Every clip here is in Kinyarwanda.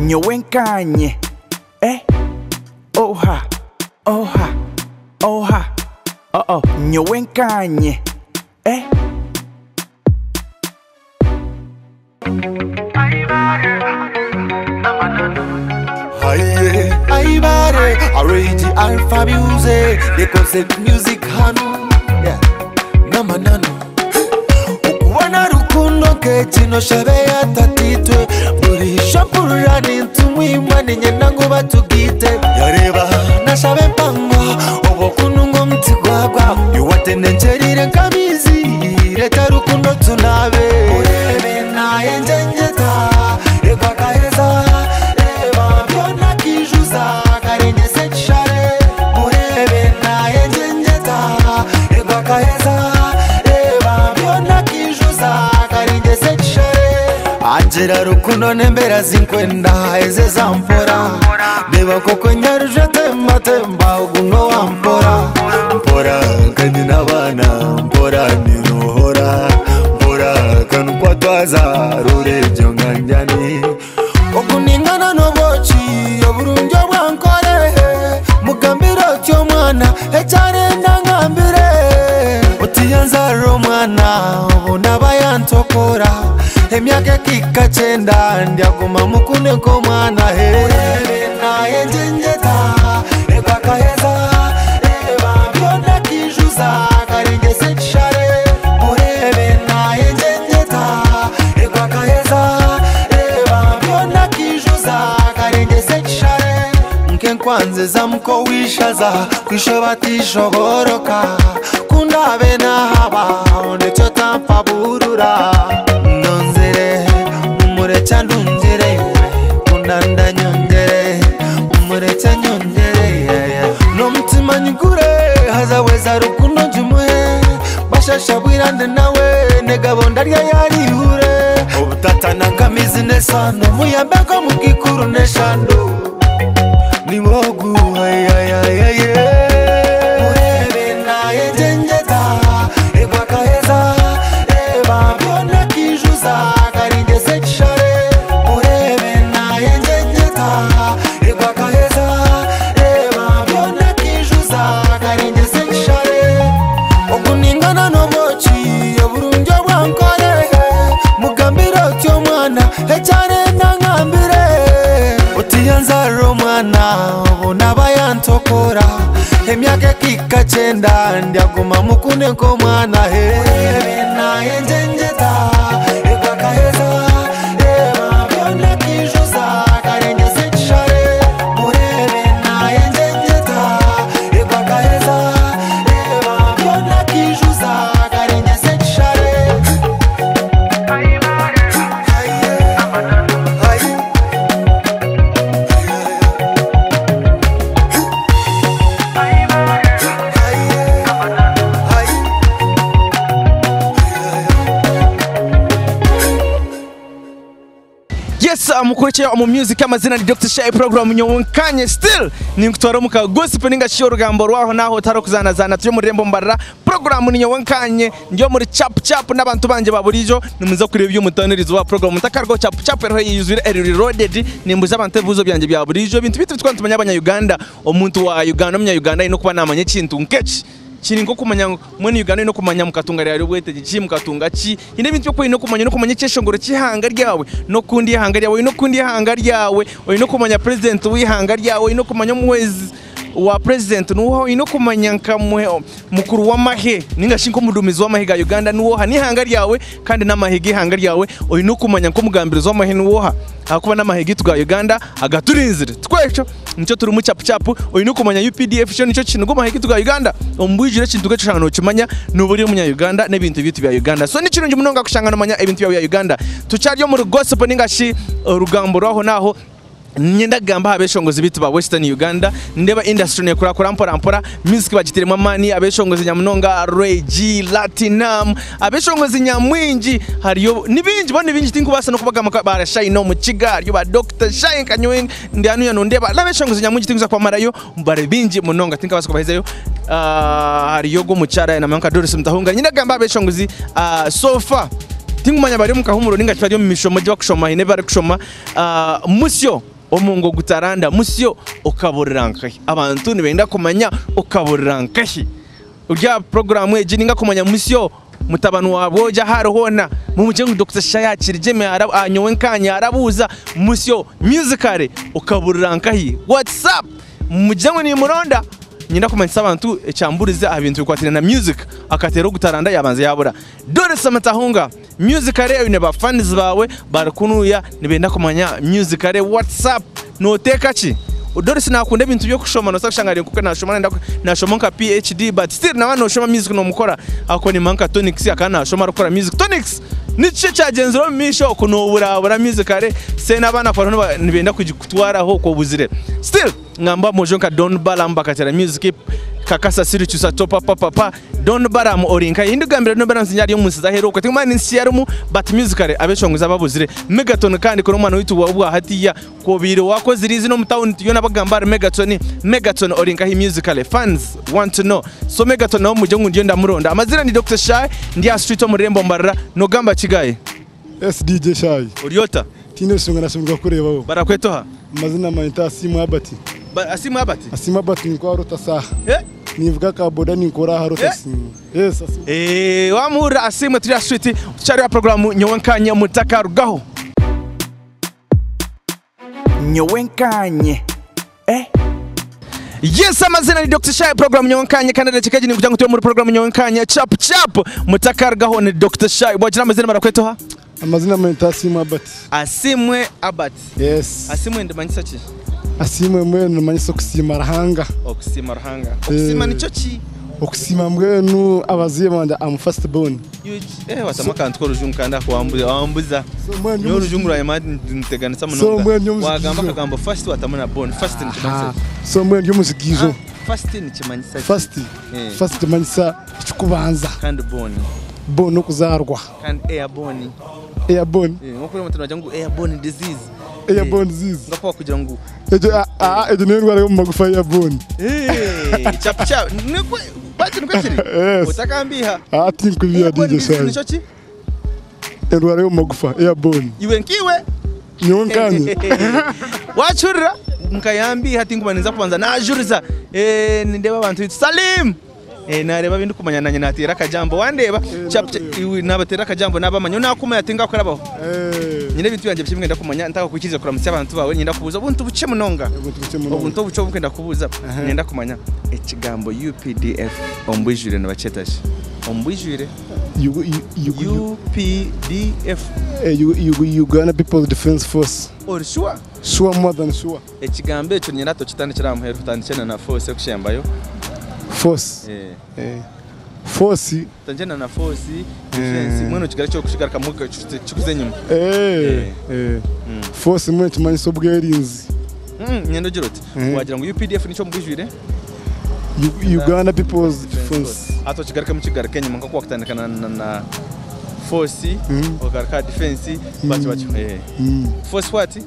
Nyowe Nkanye. Oha. Oha. Oha. Oh. Nyowe Nkanye. Aibare, already alpha music, the concept music hanu, yeah, namanano. Ukuwana rukundo ke chino shabe ya tatitwe, muri shampura ni tumwimwa ni nyenango batugite. Yareba na shabe pangwa, obo kunungo mtigwagwa, yuwate nencherire nkamizi, reta rukundo tunabe. Urebe na enjenjeta, eba kaheza. Anjira rukundo nembera zinkwenda eze zampora Deba koko nyaruje temba uguno wampora Mpora kandi nabana mpora nirohora Mpora kanu kwa twaza rurebyo nganjani Oguningana nobochi oburunjo bwankore Mugambiro tyo mwana echare ndangambire Otiyanza romwana obona yantokora Emyaka kika chenda ndiaguma mukune ko mwana Urebe na enjenjeta eba kaheza eba byona kijuza karinge sekshare Urebe na enjenjeta eba kaheza eba byona kijuza karinge sekshare Nkenkwanze zamko wishaza kwishobatishoboroka kundabe na haba ondecho tampa burura Umurecha ndungere, kunanda nyongere, umurecha nyongere, no mtima nyigure, hazaweza rukundo jumuhe, bashasha bwirande nawe, negabo ndarya yari hure, obutata nakamizi nesano, muyambeko mugikuru neshando, ni wogu, Urebe na enjenjeta, egwa kaheza, eba byona kijuza, Echane nangambire Otiyanza romwana Obona bayantokora Emyaka kika chenda Ndiaguma mukune ko mwana Urebe na enjenjeta Eba kaheza Eba byona kijuza Karenge sekshare Urebe na enjenjeta Eba kaheza Eba byona kijuza Karenge sekshare Yes, mukurikira mu music amazina ni Dr. Shy program Nyowe Nkanye still ni nkutwara muka gospel ninga shyo rugambo rwaho naho tarakuzanazana turi muri Rembo Mbarara program ni Nyowe Nkanye ndio muri chap n'abantu banje baburijo nimuza kureba iyo mutanirizo wa program mutakargo chap rero yuzire reloaded nimbuza abantu buzo byanje bya burijo ibintu bitwa tumanya abanya Uganda omuntu wa Uganda omnya Uganda ino kuba namanye kintu nkechi chiri ngo kumanya mwene Uganda no kumanya mukatunga rero bwete gici mukatunga ki ine bintu byo no kumanya cyeshongoro cyihanga ryawe no kundi ihanga ryawe no kundi ihanga ryawe no kumanya president w'ihanga ryawe no kumanya mwezi wa president nuho ino kumanya nkamwe mukuru wa mahe ninga shinko mudumizi wa mahe ga Uganda nuho hani ihanga ryawe kandi n'amahigi ihanga ryawe no kumanya ko mugambirizo wa mahe nuho hakuba n'amahigi tuga Uganda agaturinzire twecho nico turi mu chap no kumanya UPDF cyo nico kintu go mahigi tuga Uganda ombujire kintu gacho cyangano kimanya n'uburi munya Uganda n'ibintu bitu bya Uganda so nico nje munonga kushangana manya ibintu bya Uganda tucyaryo mu gospel ninga shi rugambo rwaho naho Nyenda gamba abeshongozi bitu ba Western Uganda ndeba industry ne kura mpora music bagitirema mani abeshongozi nyamunonga Regi Latinum abeshongozi nyamwinji hariyo nibinji bone binji tinku basa no kubaga barashayi no mu Kigali ba Dr. Shy Nkanye ndi anu ya ndeba labeshongozi nyamwinji tinguza kwa marayo mbare binji munonga tinka basa kubahezayo hariyo go mucyara na manka Doris mtahunga nyenda gamba abeshongozi sofa tingumanya bari mu kahumuro ninga cyari mu mishomo je bakushoma hine bari kushoma musyo omungo gutaranda musyo ukaburankahi abantu nibenda kumanya ukaburankahi urya programu eje ninga kumanya musyo mutabanu wabo ja harohona mu mujengo Dr. Shaya Kirjeme Nyowe Nkanye arabuza musyo musicale ukaburankahi WhatsApp mujengo ni muronda nyinda kumanya abantu ecyamburize abintu bikwatira na music akatero gutaranda yabanze yabura dore samatahunga musicale ne ba fans bawe barakunuya nibenda kumanya musicale WhatsApp no tekachi dore sinakunda ibintu byo kushoma no sakshangari kuko nashoma nka PhD but still na wana ushoma music no mukora ako ni manka tonics akana ashoma rukora music tonics nice cyagenzero misho kuno burabura musicale se nabana kwa nibenda kugitwaraho ko buzire still ngamba mojonka Don Balamba katera music kakasa siri cyusa topa papa Don Baram orinka indugambira no balance nyari yo musiza hero ko tingmani nsiyarumu but musicale abeshonguza babuzire Megaton kandi ko umwana witu wabwa hatiya ko biro wako zirizi no mtown yo nabagambara Megaton orinka hi musicale fans want to know so Megaton no mujengu ndiyo ndamuronda amazina ni Dr. Shai ndiya street omurembo Mbarara no gamba kigaye SDJ Shai Oriota tino songa nasonga kureba bo barakwetoha amazina mayita Asimu Abati Asimu Abati ni kwa rota saha nivuga ka boda ni kora harota simu yes Asimu wamura Asimu turi street cyari programu Nyowe Nkanye mutaka rugaho Nyowe Nkanye Yes, amazina ni Dr. Shai program Nyowe Nkanye kandi chekaje ni kujangu muri program Nyowe Nkanye chap mutaka rugaho ni Dr. Shai bwajira amazina barakwetoha amazina mayita Asimu Abati Asimwe Abati yes Asimwe ndimanyisa ki Asimwe mwenu manyisa okusima rahanga okusima nico ki okusima mwenu abaziye banda am first born wasama kantu ko rujungu kandi awambuza nyo rujungu ra imadi nteganisa muno wagamba kagambo first watamuna born first ni kimanyisa so mwenu yo muzigizo first ni kimanyisa first manyisa kikubanza kandi born no kuzarwa kandi airborne ngokuri mutana jangu airborne disease ngapwa kugira ngo ejo n'indwara yo mu magufa airborne chap nikwe bati nikwe utakambiha tinkubiya DJ Shai nico ki indwara yo mu magufa airborne iwe nkiwe Nyowe Nkanye wachurira nkayambi hatingumanza kubanza najuriza ndeba abantu Salim nareba bindu kumanya nanye natera kajambo wandeba iwi nabatera kajambo nabamanya nakuma yatinga kurabaho nyine bintu yanje byimwe ndakumanya ntaka kukiza kuramutse abantu bawe nyenda kubuza ubuntu buce munonga ubuntu buce bukenda kubuza nyenda kumanya ikigambo UPDF ombwijure nabachetaje ombwijure UPDF Uganda People's Defense Force or sure more than sure ikigambo cyo nyina to kitani kiramuheru tandikena na force kushembayo force tanjena na force defense mweno kigari cyo kushikara kamuka cyukuze nyuma force mwe tumanyisa ubwerinzi nyendo girote wagira ngo UPDF nico mbwijure Uganda People's Defense ato kigari kamukigara Kenya manga kwa kutandikana na force ogarka defense bacho force what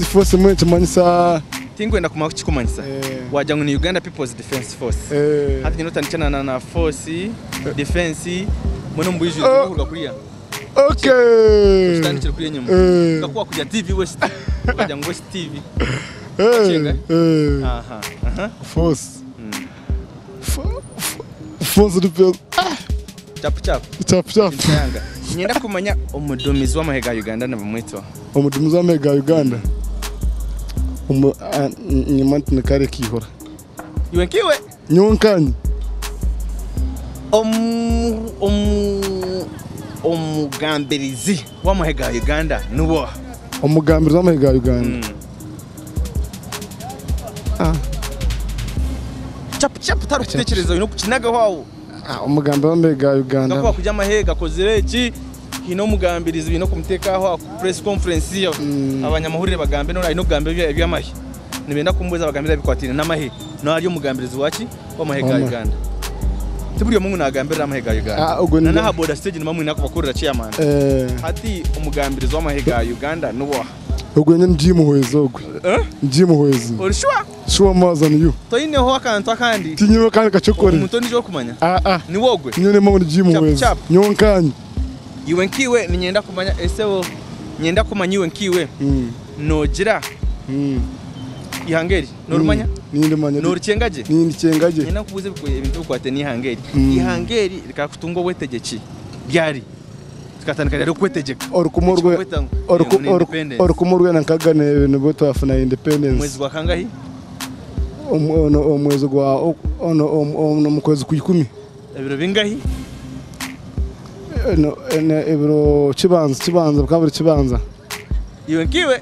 force mwe tumanyisa tingwenda kumanyisa wajangu ni Uganda People's Defense Force hati nyinota nichana na force defense mwono mbwijure kuruga kuriya okay tutandikira kuriya nyuma ngakuwa kujya TV West wajangu West TV force defense chap nyenda kumanya umudumizi w'amahega Uganda na bamwitwa umudumizi w'amahega Uganda nyimanti nakare kihora iwe nkiwe Nyowe Nkanye omugambirizi w'amahega Uganda nubo omugambirizi w'amahega Uganda chap taro kitekerezo no kukinaga wawo umugambirizi w'amahega Uganda ngakwa kujya amahega kozereki hino mugambirizi bino kumutekaho press conference yo abanyamahurire bagambe no ino gambe byamahi nibenda kumbuza bagambira bikwatira namahe no ari umugambirizi wachi w'amahega Uganda tiburiyo mungu nagambira amahega Uganda na haboda stage nimamwe nako bakurira chairman hati umugambirizi w'amahega Uganda nubo ubwo nyine ndimuhwezo ogwe ndimuhwezi or sure show amazi niyo toyine ho akantu akandi tinyewe kandi kacokore umutoni jo kumanya ni wogwe nyone mo ni jimu weza Nyowe Nkanye iwe nkiwe ni nyenda kumanya ese wo nyenda kumanya iwe nkiwe nogira ihangeri norumanya ninde manya norucengaje ninde cengaje nyina kubuze bikuye ibintu kwate ni ihangeri ihangeri rikakutungo wetegeki byari tukatandika rero kwetegeka orukumurwe nankagane ibintu bwo twafuna independence mwezi wa kangahi omwezi gwa ono mukwezi ku10 ebiro bingahi ebiro kibanza kabiri kibanza iwe nkiwe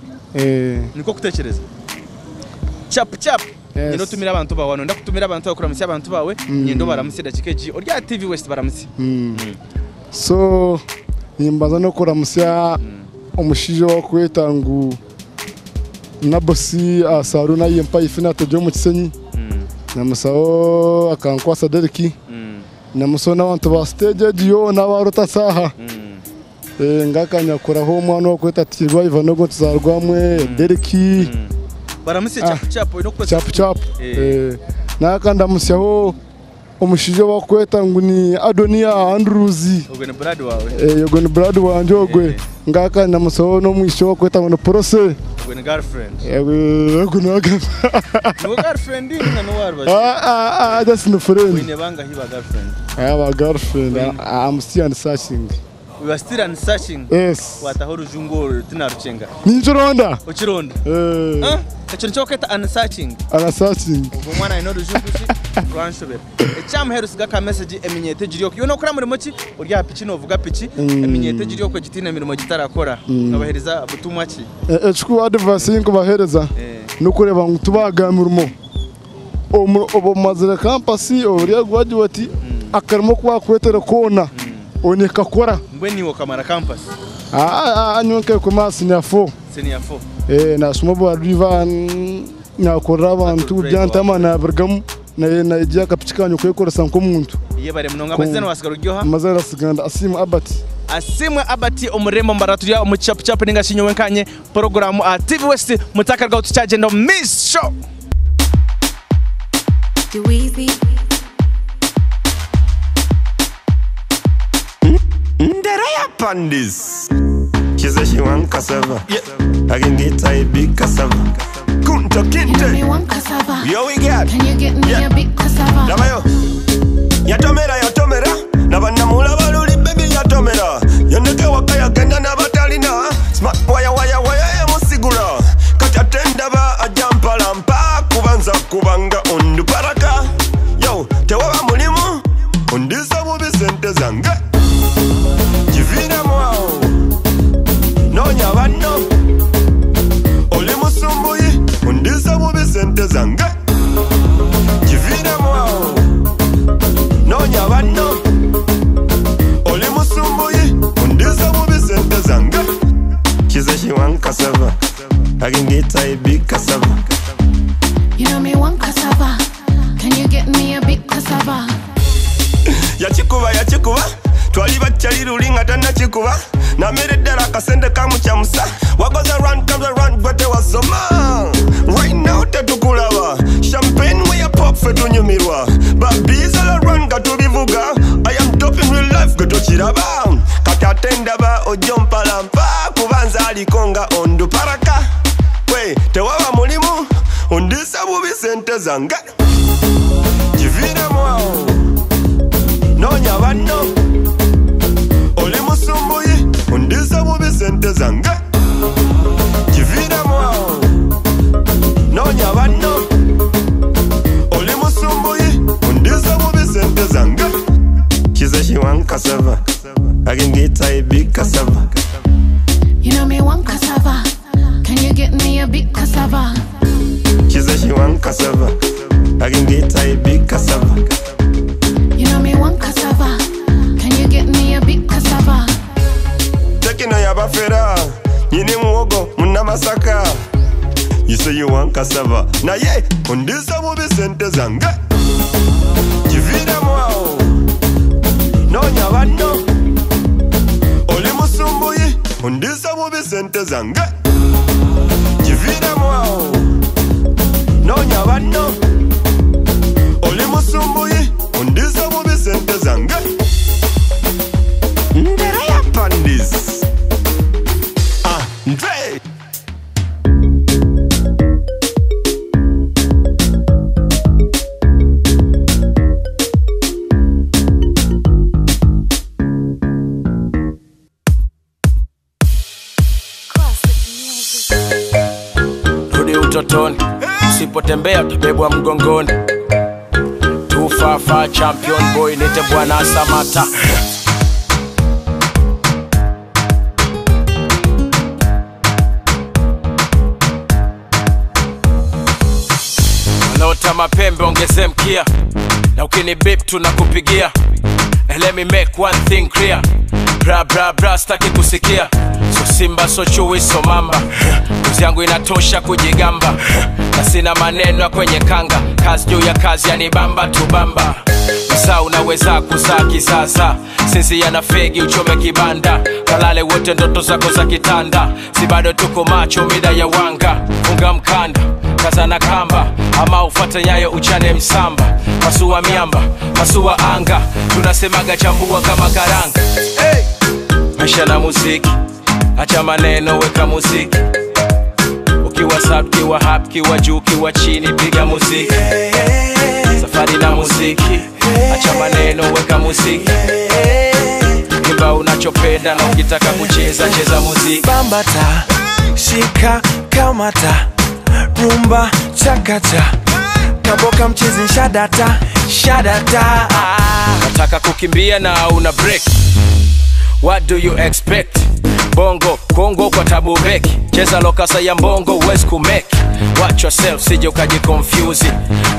niko kutekereza chap nyino tumira abantu bawe no ndakutumira abantu bakora musi abantu bawe nyendo baramusida kikeji orya TV West baramusi so nimbaza no kora musya omushijo wo kwetangu nabosi asaruna yempa ifina tojo mu kisenyi namusao akankwasa deriki namusona abantu ba stage dio nabarota saha ngakanya kora ho mwana wo kwetatirwa ivano go tuzarwamwe deriki baramusi chap no kwa chap nakanda musyaho omushijo bakweta nguni Adonia Andruzi ogwe ni brad wanje ogwe ngaka namuso no mwisho bakweta ngo porose ogwe ni girlfriend ogwe no girlfriend no warba just no friend we nebanga hiba girlfriend aba girlfriend I'm still searching we are still searching yes watahoro jungo tinarucenga ninjoronda ochironda Echon choketa an searching umwana ino rujungushi rwanshobera ecyamu herusiga ka message eminyete jiriyo yo no kora muri moki urya pici no vuga pici eminyete jiriyo ko gitina mirimo gitarakora ngabahereza butumwa ki echku advice inko bahereza no kureba ngo tubagamurimo obo mazira campus urya graduate akarimo kwa kwetera kona oneka kora mbweni wo kamara campus anyonke ko masi ni afo na sumobo riva nyakora abantu byantama na Bergamo na ijya kapichikanyo kwekora sanko muntu iye bare mnonga mazena wasigarugyoha mazera siganda asimwe abati omurembo mbaraturiya omuchap ninga Nyowe Nkanye program a TV West mutakarga tuchagenda miss show Nderaya pandis. She says she want cassava. I can get a big cassava. Kunta kinte. You want cassava? Yo we got. Can you get me a big cassava? Damayo. Yatomera. Nabanamula baluli baby yatomera. Yoneke wakaya kenya na batalina. Smart waya musigula. Kachatenda ba ajampa lampa. Kubanza kubanga undu paraka. Yo, tewa mulimu. Undisa bubi sente zange. Jivina mwao Nonya wano Oli musumbuyi Undisa bubi sente zange Jivina mwao Nonya wano Oli musumbuyi Undisa bubi sente zange She says she want cassava I can get a big cassava You know me want cassava Can you get me a big cassava Yachikuba Twali bachali rulinga tana chikuba Na mere dara kasende kamu chamusa Wagoza run but was so man Right now tetukulaba Champagne we a pop fetu nyumirwa Babies all run gatu bivuga I am top in real life gato chiraba Kakatenda ba ojompa lampa Kubanza alikonga ondu paraka We tewawa mulimu Undisa bubi sente zanga Jivina mwao Nonya wano Oli musumbuyi Undisa bubi sente zange Jivina mwao Nonya wano Oli musumbuyi Undisa bubi sente zange She says she want cassava I can get a big cassava You know me want cassava Can you get me a big cassava She says she want cassava I can get a big cassava You know me want cassava Can you get me a big cassava Tekino ya bafera Nyini muogo muna masaka You say you want cassava Na ye Undisa bubi sente zange Jivina mwao Nonya wano Oli musumbuyi Undisa bubi sente zange Jivina mwao nonya banno oli musumbuyi undiza bubi sente zange ndera ya pandis Andre utotoni, usipotembea utabebwa mgongoni. Tufafa champion boy nite Bwana Samata. Wanaota mapembe ongeze mkia, na ukini beep tunakupigia. And let me make one thing clear, bra bra bra staki kusikia. So simba so chui so mamba, kuzi yangu inatosha kujigamba. Na sina maneno ya kwenye kanga, kazi juu ya kazi yanibamba tubamba. Msa unaweza kuzaa kisasa, sisi yana fegi uchome kibanda. Kalale wote ndoto zako za kitanda, si bado tuko macho mida ya wanga. Funga mkanda, kaza na kamba, ama ufate nyayo uchane msamba. Pasua miamba, pasua anga, tunasemaga chambua kama karanga. Hey! Maisha na muziki, acha maneno weka muziki. Ukiwa sub, kiwa hap, kiwa juu, kiwa chini piga muziki. Safari na muziki, acha maneno weka muziki. Imba unachopenda na ukitaka kucheza cheza muziki. Bambata, shika, kamata, rumba, chakata, kaboka mchizi shadata, shadata. Nataka kukimbia na una break, what do you expect? Bongo, Kongo kwa tabu beki, cheza lokasa ya mbongo uwezi kumeki. Watch yourself sije ukajikonfuse,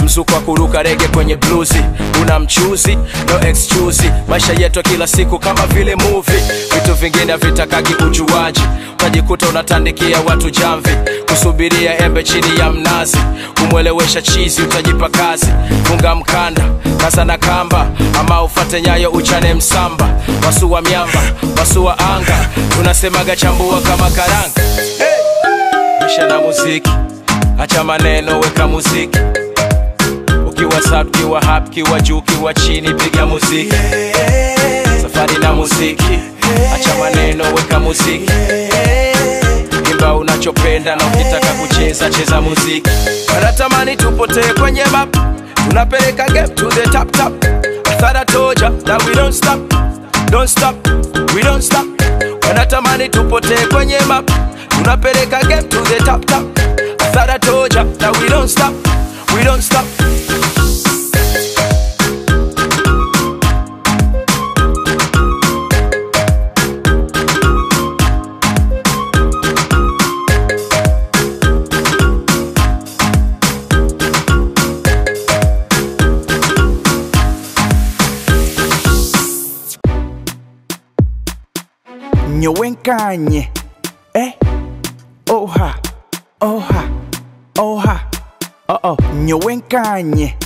mzuko wa kuruka rege kwenye bluzi. Una mchuzi, no excuse, maisha yetu kila siku kama vile movie. Vitu vingine vitakagi ujuaji, utajikuta unatandikia watu jamvi. Kusubiria embe chini ya mnazi, kumwelewesha chizi utajipa kazi. Funga mkanda, kaza na kamba, ama ufate nyayo uchane msamba. Pasua miamba, pasua anga, tunasemaga chambua kama karanga. Hey! Maisha na muziki, acha maneno weka muziki. Ukiwa sub, kiwa hap, kiwa juu, kiwa chini piga muziki. Safari na muziki, acha maneno weka muziki. Imba unachopenda na ukitaka kucheza cheza muziki. Wanatamani tupotee kwenye map, tunapeleka game to the top top. I thought I told ya that we don't stop, don't stop, we don't stop. Wanatamani tupotee kwenye map, tunapeleka game to the top top. I thought I told ya that we don't stop, we don't stop. Nyowe Nkanye, oha, oha, oha, Nyowe Nkanye.